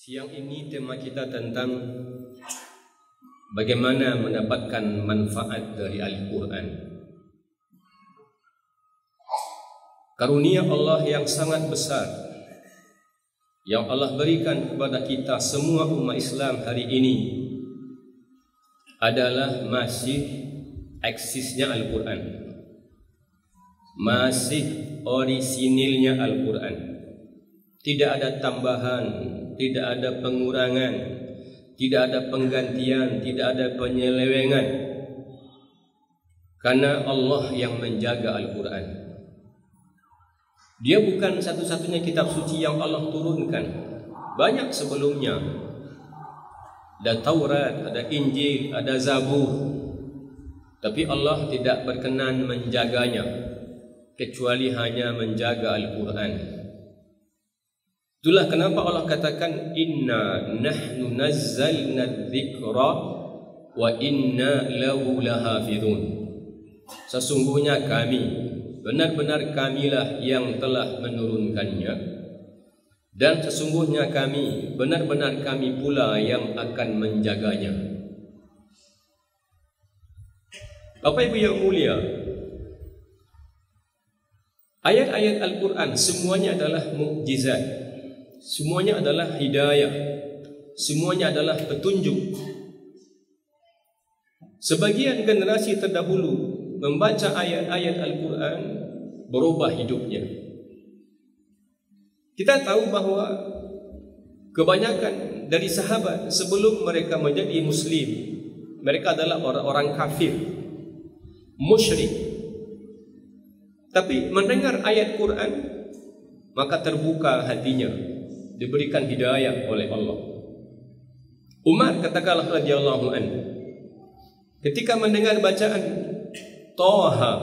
Siang ini tema kita tentang bagaimana mendapatkan manfaat dari Al-Quran. Karunia Allah yang sangat besar yang Allah berikan kepada kita semua umat Islam hari ini adalah masih eksisnya Al-Quran, masih orisinilnya Al-Quran. Tidak ada tambahan, tidak ada pengurangan, tidak ada penggantian, tidak ada penyelewengan. Karena Allah yang menjaga Al-Quran. Dia bukan satu-satunya kitab suci yang Allah turunkan. Banyak sebelumnya. Ada Taurat, ada Injil, ada Zabur. Tapi Allah tidak berkenan menjaganya, kecuali hanya menjaga Al-Quran. Itulah kenapa Allah katakan inna nahnu nazzalna dzikra wa inna lahu lahafizun. Sesungguhnya kami, benar-benar kamilah yang telah menurunkannya, dan sesungguhnya kami, benar-benar kami pula yang akan menjaganya. Bapak Ibu yang mulia, ayat-ayat Al-Quran semuanya adalah mukjizat. Semuanya adalah hidayah. Semuanya adalah petunjuk. Sebagian generasi terdahulu membaca ayat-ayat Al-Quran berubah hidupnya. Kita tahu bahawa kebanyakan dari sahabat sebelum mereka menjadi Muslim, mereka adalah orang-orang kafir, musyrik. Tapi mendengar ayat Quran, maka terbuka hatinya, diberikan hidayah oleh Allah. Umar katakanlah radhiyallahu anhu, ketika mendengar bacaan Taha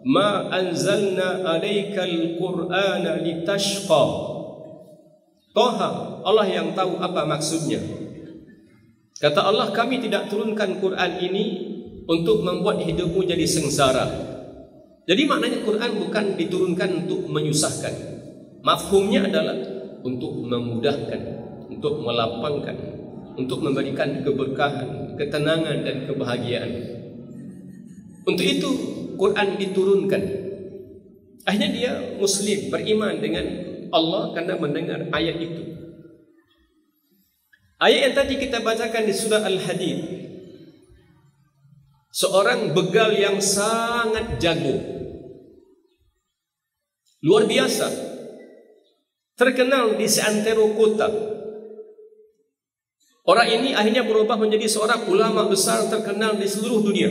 ma anzalna alaikal qur'ana litashqa. Taha, Allah yang tahu apa maksudnya. Kata Allah, kami tidak turunkan Quran ini untuk membuat hidupmu jadi sengsara. Jadi maknanya Quran bukan diturunkan untuk menyusahkan. Mafhumnya adalah untuk memudahkan, untuk melapangkan, untuk memberikan keberkahan, ketenangan dan kebahagiaan. Untuk itu Quran diturunkan. Akhirnya dia Muslim, beriman dengan Allah karena mendengar ayat itu. Ayat yang tadi kita bacakan di surah Al-Hadid, seorang begal yang sangat jago, luar biasa, terkenal di seantero kota. Orang ini akhirnya berubah menjadi seorang ulama besar terkenal di seluruh dunia.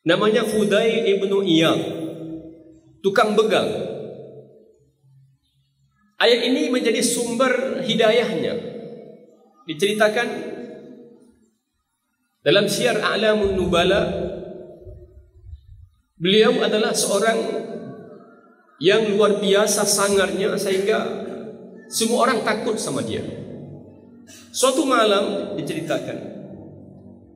Namanya Fudail ibnu Iyad, tukang begal. Ayat ini menjadi sumber hidayahnya. Diceritakan dalam Syiar A'lamun Nubala, beliau adalah seorang yang luar biasa sangarnya sehingga semua orang takut sama dia. Suatu malam diceritakan,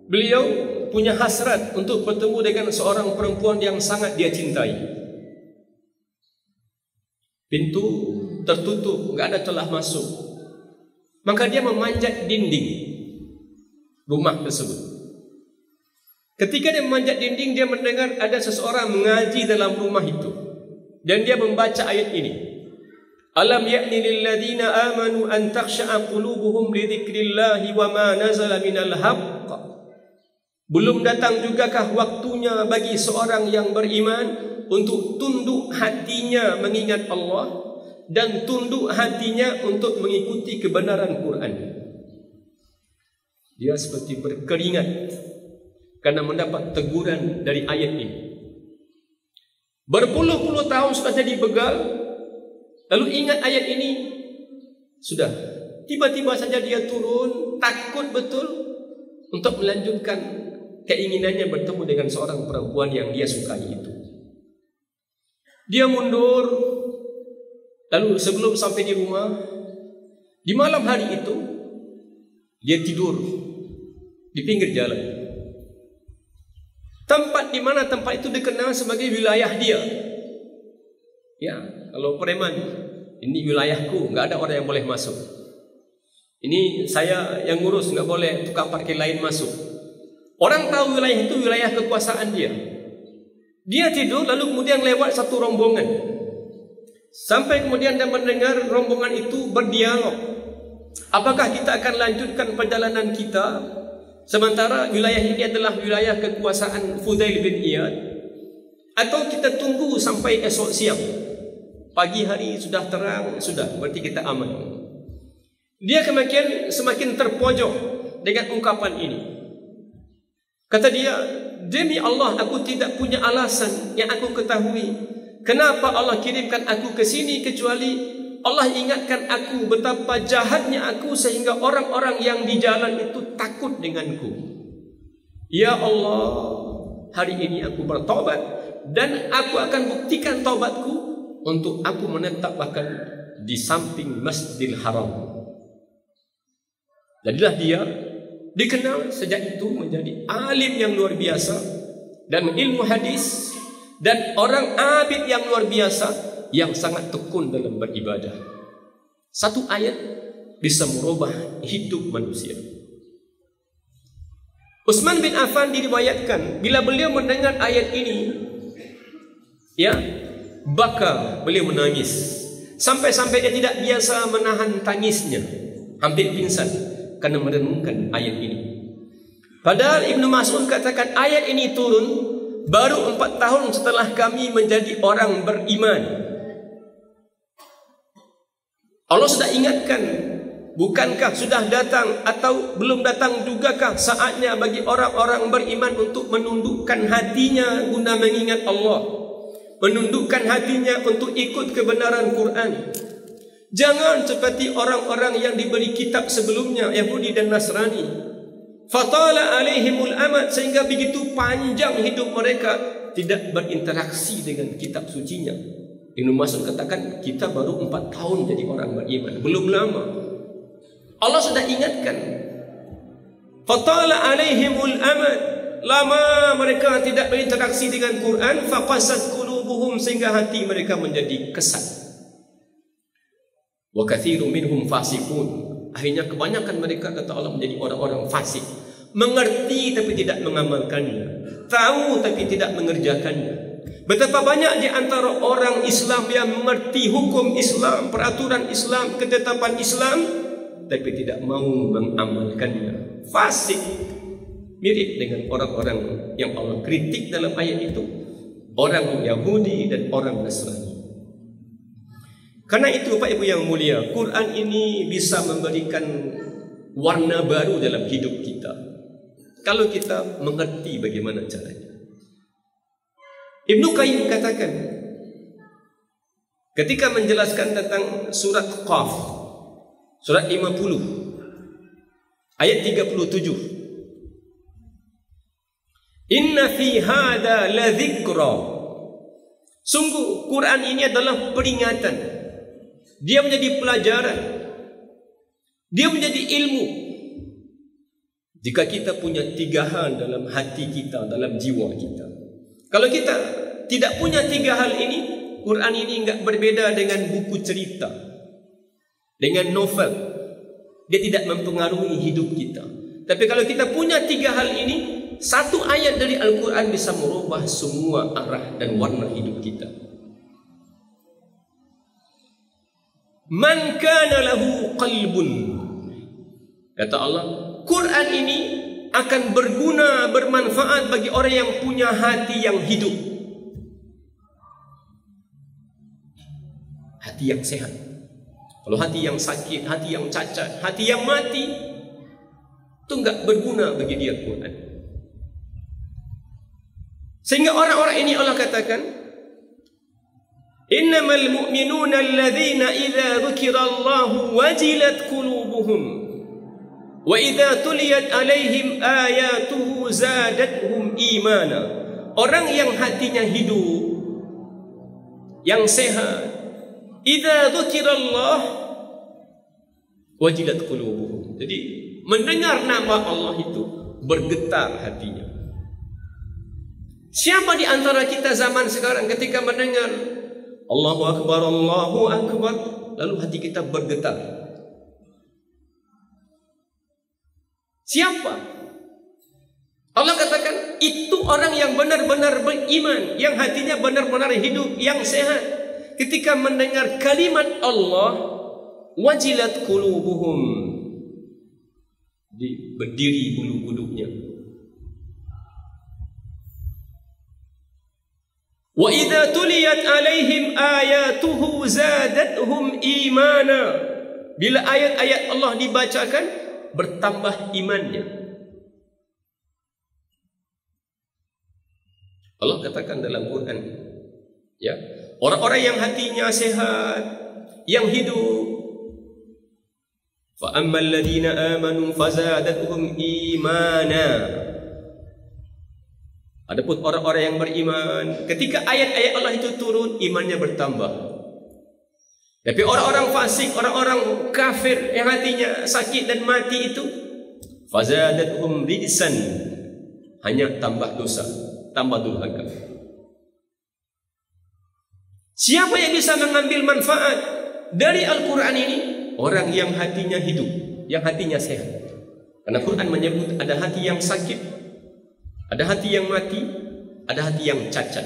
beliau punya hasrat untuk bertemu dengan seorang perempuan yang sangat dia cintai. Pintu tertutup, enggak ada celah masuk. Maka dia memanjat dinding rumah tersebut. Ketika dia memanjat dinding, dia mendengar ada seseorang mengaji dalam rumah itu. Dan dia membaca ayat ini. Alam ya'ni lilladzina amanu an takhsha'a qulubuhum li dzikrillahi wa ma nazala minal haqq. Belum datang jugakah waktunya bagi seorang yang beriman untuk tunduk hatinya mengingat Allah dan tunduk hatinya untuk mengikuti kebenaran Quran. Dia seperti berkeringat karena mendapat teguran dari ayat ini. Berpuluh-puluh tahun sudah jadi begal, lalu ingat ayat ini, sudah tiba-tiba saja dia turun, takut betul untuk melanjutkan keinginannya bertemu dengan seorang perempuan yang dia sukai itu. Dia mundur, lalu sebelum sampai di rumah, di malam hari itu dia tidur di pinggir jalan. Tempat di mana tempat itu dikenal sebagai wilayah dia. Ya, kalau preman, ini wilayahku, enggak ada orang yang boleh masuk. Ini saya yang ngurus, nggak boleh tukang parkir lain masuk. Orang tahu wilayah itu wilayah kekuasaan dia. Dia tidur lalu kemudian lewat satu rombongan. Sampai kemudian dia mendengar rombongan itu berdialog. Apakah kita akan lanjutkan perjalanan kita sementara wilayah ini adalah wilayah kekuasaan Fudail bin Iyad, atau kita tunggu sampai esok siang? Pagi hari sudah terang, sudah, berarti kita aman. Dia semakin terpojok dengan ungkapan ini. Kata dia, demi Allah, aku tidak punya alasan yang aku ketahui kenapa Allah kirimkan aku ke sini, kecuali Allah ingatkan aku betapa jahatnya aku sehingga orang-orang yang di jalan itu takut denganku. Ya Allah, hari ini aku bertobat dan aku akan buktikan taubatku untuk aku menetap bahkan di samping Masjidil Haram. Jadilah dia dikenal sejak itu menjadi alim yang luar biasa dan ilmu hadis, dan orang abid yang luar biasa yang sangat tekun dalam beribadah. Satu ayat bisa merubah hidup manusia. Utsman bin Affan diriwayatkan bila beliau mendengar ayat ini, baka beliau menangis sampai-sampai dia tidak biasa menahan tangisnya, hampir pingsan karena merenungkan ayat ini. Padahal Ibnu Mas'ud katakan ayat ini turun baru 4 tahun setelah kami menjadi orang beriman. Allah sudah ingatkan, bukankah sudah datang atau belum datang jugakah saatnya bagi orang-orang beriman untuk menundukkan hatinya guna mengingat Allah, menundukkan hatinya untuk ikut kebenaran Quran. Jangan seperti orang-orang yang diberi kitab sebelumnya, Yahudi dan Nasrani. Fatala alaihimul amad, sehingga begitu panjang hidup mereka tidak berinteraksi dengan kitab sucinya. Ibnu Mas'ud katakan, kita baru 4 tahun jadi orang beriman, belum lama. Allah sudah ingatkan, fatala alaihimul amad, lama mereka tidak berinteraksi dengan Quran, faqasat qulubuhum, sehingga hati mereka menjadi kesat. Wa katsirun minhum fasiqun, akhirnya kebanyakan mereka, kata Allah, menjadi orang-orang fasik, mengerti tapi tidak mengamalkannya, tahu tapi tidak mengerjakannya. Betapa banyak di antara orang Islam yang mengerti hukum Islam, peraturan Islam, ketetapan Islam, tapi tidak mau mengamalkannya. Fasik. Mirip dengan orang-orang yang Allah kritik dalam ayat itu, orang Yahudi dan orang Nasrani. Karena itu Pak Ibu yang mulia, Quran ini bisa memberikan warna baru dalam hidup kita kalau kita mengerti bagaimana caranya. Ibnu Qayyim katakan ketika menjelaskan tentang surat Qaf, surat 50 ayat 37, inna fi hada la dzikra, sungguh Quran ini adalah peringatan. Dia menjadi pelajaran, dia menjadi ilmu. Jika kita punya 3 hal dalam hati kita, dalam jiwa kita. Kalau kita tidak punya 3 hal ini, Quran ini enggak berbeda dengan buku cerita, dengan novel. Dia tidak mempengaruhi hidup kita. Tapi kalau kita punya 3 hal ini, satu ayat dari Al-Quran bisa merubah semua arah dan warna hidup kita. Man kana lahu qalbun, kata Allah, Quran ini akan berguna, bermanfaat bagi orang yang punya hati yang hidup, hati yang sehat. Kalau hati yang sakit, hati yang cacat, hati yang mati, itu enggak berguna bagi dia Quran. Sehingga orang-orang ini Allah katakan, innamal mu'minuna alladhina idza dzukirallahu wajilat qulubuhum wa idza tuliyat alaihim ayatuhu zadatuhum imana. Orang yang hatinya hidup, yang sehat, idza dzukirallah wajilat qulubuhum. Jadi mendengar nama Allah itu bergetar hatinya. Siapa di antara kita zaman sekarang ketika mendengar Allahu Akbar, Allahu Akbar, lalu hati kita bergetar? Siapa? Allah katakan itu orang yang benar-benar beriman, yang hatinya benar-benar hidup, yang sehat. Ketika mendengar kalimat Allah, wajilat qulubuhum, berdiri bulu kuduknya. Wa idza tuliyat alaihim ayatuhu zadatuhum imana. Bila ayat-ayat Allah dibacakan, bertambah imannya. Allah katakan dalam Quran, ya, orang-orang yang hatinya sehat, yang hidup, fa ammal ladzina amanu fazadatuhum imana. Adapun orang-orang yang beriman, ketika ayat-ayat Allah itu turun, imannya bertambah. Tapi orang-orang fasik, orang-orang kafir yang hatinya sakit dan mati itu, fazadatuhum rijsan, hanya tambah dosa, tambah durhaka. Siapa yang bisa mengambil manfaat dari Al-Quran ini? Orang yang hatinya hidup, yang hatinya sehat. Karena Quran menyebut ada hati yang sakit, ada hati yang mati, ada hati yang cacat,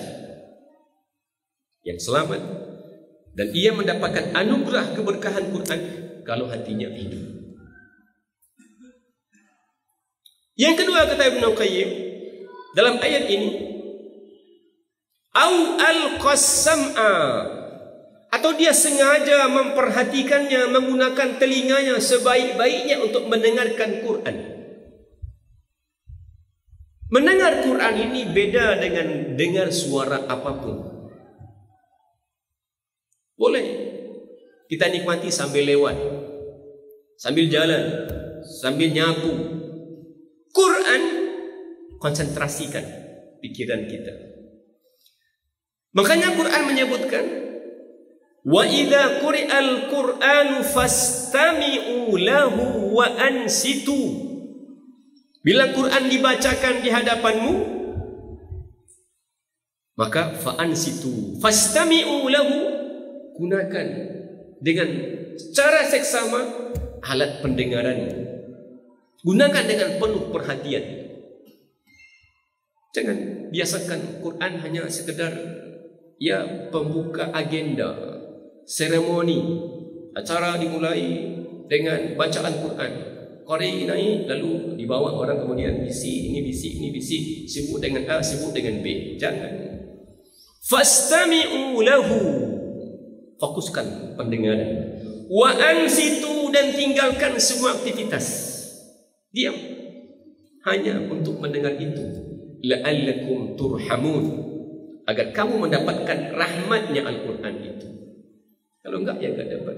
yang selamat, dan ia mendapatkan anugerah keberkahan Quran kalau hatinya hidup. Yang kedua, kata Ibnu Qayyim dalam ayat ini, au al-qasam'a, atau dia sengaja memperhatikannya, menggunakan telinganya sebaik-baiknya untuk mendengarkan Quran. Mendengar Quran ini beda dengan dengar suara apapun. Boleh kita nikmati sambil lewat, sambil jalan, sambil nyapu. Quran konsentrasikan pikiran kita. Makanya Quran menyebutkan, wa idza quri'al Qur'anu fastami'u lahu wa ansitu. Bila Quran dibacakan di hadapanmu, maka fa ansitu, fastami'u lahu, gunakan dengan cara seksama alat pendengaran. Gunakan dengan penuh perhatian. Jangan biasakan Quran hanya sekedar ya pembuka agenda, seremoni, acara dimulai dengan bacaan Quran. Qari naik, lalu dibawa orang kemudian bisi, ini bisi, ini bisi, sibuk dengan A, sibuk dengan B. Jangan. Fastami'u lahu, fokuskan pendengaran. Wa ansitu, dan tinggalkan semua aktivitas. Diam. Hanya untuk mendengar itu. La'allakum turhamun, agar kamu mendapatkan rahmatnya Al-Quran itu. Kalau enggak, ya enggak dapat.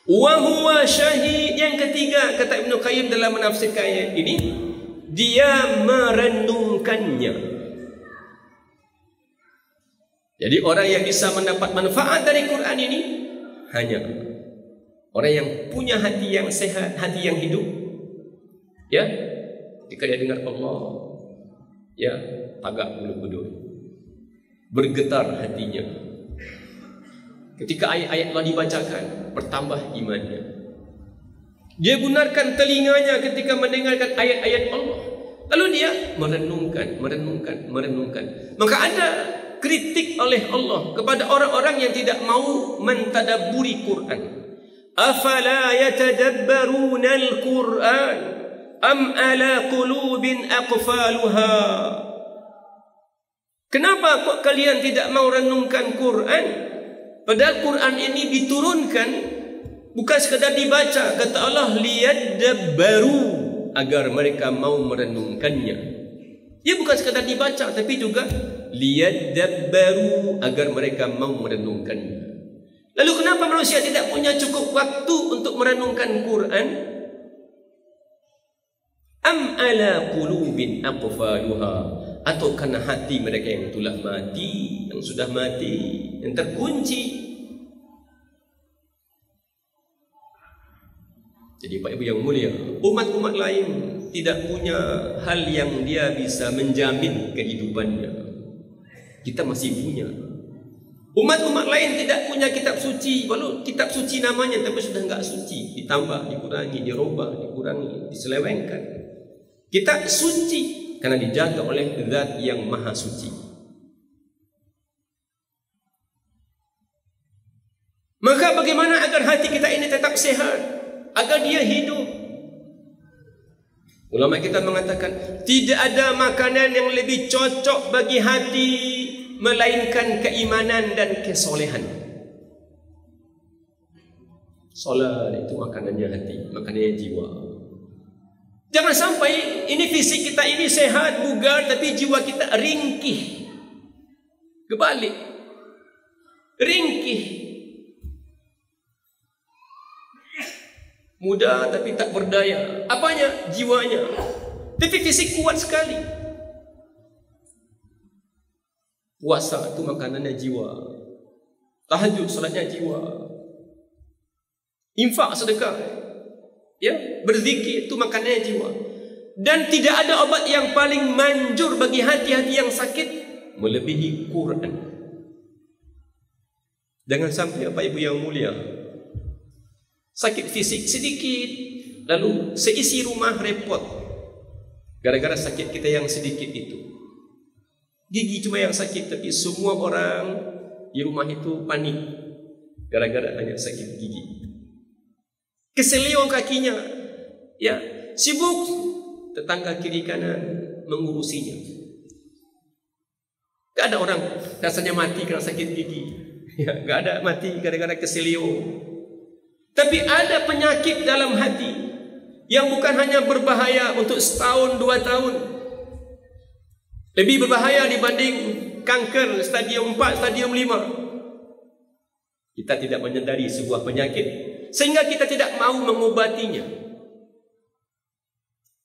Wa huwa syahid. Yang ketiga, kata Ibnu Qayyim dalam menafsirkan ayat ini, dia merenungkannya. Jadi orang yang bisa mendapat manfaat dari Quran ini hanya orang yang punya hati yang sehat, hati yang hidup. Ya, ketika dia dengar Allah, ya, tagak bulu kuduk, bergetar hatinya. Ketika ayat-ayat Allah dibacakan, bertambah imannya. Dia gunakan telinganya ketika mendengarkan ayat-ayat Allah. Lalu dia merenungkan. Maka ada kritik oleh Allah kepada orang-orang yang tidak mau mentadabburi Quran. Afala yatadabbaruna al-Quran am ala qulubin aqfaluha. Kenapa kok kalian tidak mau renungkan Quran? Padahal Quran ini diturunkan bukan sekadar dibaca, kata Allah, liyadabbaru, agar mereka mau merenungkannya. Dia bukan sekadar dibaca, tapi juga liyadabbaru, agar mereka mau merenungkannya. Lalu kenapa manusia tidak punya cukup waktu untuk merenungkan Quran? Am ala qulubin aqfaluha, atau karena hati mereka yang telah mati, yang sudah mati, yang terkunci. Jadi Pak Ibu yang mulia, umat-umat lain tidak punya hal yang dia bisa menjamin kehidupannya. Kita masih punya. Umat-umat lain tidak punya kitab suci. Walau kitab suci namanya, tapi sudah enggak suci. Ditambah, dikurangi, dirubah, dikurangi, diselewengkan. Kita suci karena dijaga oleh Zat yang maha suci. Maka bagaimana agar hati kita ini tetap sehat, agar dia hidup? Ulama kita mengatakan tidak ada makanan yang lebih cocok bagi hati melainkan keimanan dan kesolehan. Solat itu makanannya hati, makanannya jiwa. Jangan sampai ini fisik kita ini sehat, bugar, tapi jiwa kita ringkih. Kebalik. Ringkih. Muda tapi tak berdaya. Apanya? Jiwanya. Tapi fisik kuat sekali. Puasa itu makanannya jiwa. Tahajud salatnya jiwa. Infak sedekah, ya, berzikir itu makanannya jiwa. Dan tidak ada obat yang paling manjur bagi hati-hati yang sakit melebihi Quran. Jangan sampai Bapak Ibu yang mulia, sakit fisik sedikit, lalu seisi rumah repot gara-gara sakit kita yang sedikit itu. Gigi cuma yang sakit, tapi semua orang di rumah itu panik gara-gara hanya sakit gigi. Keselio kakinya, ya, sibuk tetangga kiri kanan mengurusinya. Gak ada orang rasanya mati karena sakit gigi, ya, gak ada mati gara-gara keselio. Tapi ada penyakit dalam hati yang bukan hanya berbahaya untuk setahun, 2 tahun, lebih berbahaya dibanding kanker stadium 4, stadium 5. Kita tidak menyadari sebuah penyakit sehingga kita tidak mau mengobatinya.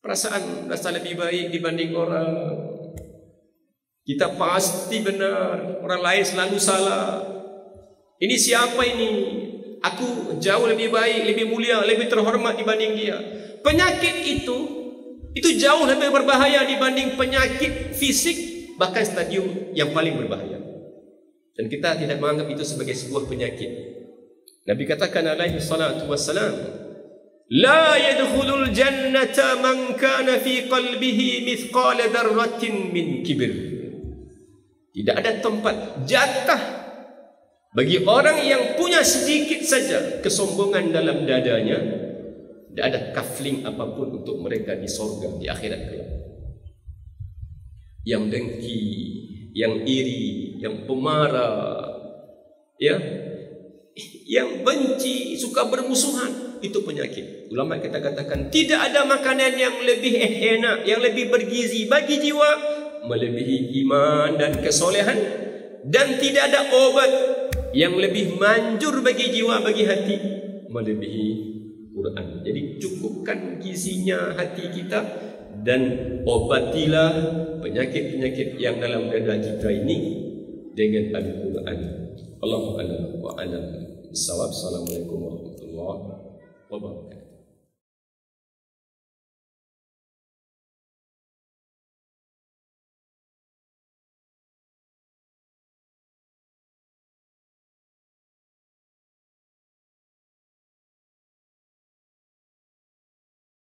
Perasaan rasa lebih baik dibanding orang. Kita pasti benar, orang lain selalu salah. Ini siapa ini? Aku jauh lebih baik, lebih mulia, lebih terhormat dibanding dia. Penyakit itu jauh lebih berbahaya dibanding penyakit fisik, bahkan stadium yang paling berbahaya. Dan kita tidak menganggap itu sebagai sebuah penyakit. Nabi katakan alaihi salatu wassalam, la yadkhulul jannata man kana fi qalbihi mithqala dzarratin min kibr. Tidak ada tempat jatah bagi orang yang punya sedikit saja kesombongan dalam dadanya. Tidak ada kafling apapun untuk mereka di sorga, di akhirat kelak. Yang dengki, yang iri, yang pemarah, ya, yang benci, suka bermusuhan, itu penyakit. Ulama kita katakan tidak ada makanan yang lebih enak, yang lebih bergizi bagi jiwa melebihi iman dan kesolehan, dan tidak ada obat yang lebih manjur bagi jiwa, bagi hati melebihi Quran. Jadi cukupkan gizinya hati kita dan obatilah penyakit-penyakit yang dalam dada kita ini dengan Al-Quran. Allahu a'lam wa a'lam. Assalamualaikum warahmatullahi wabarakatuh.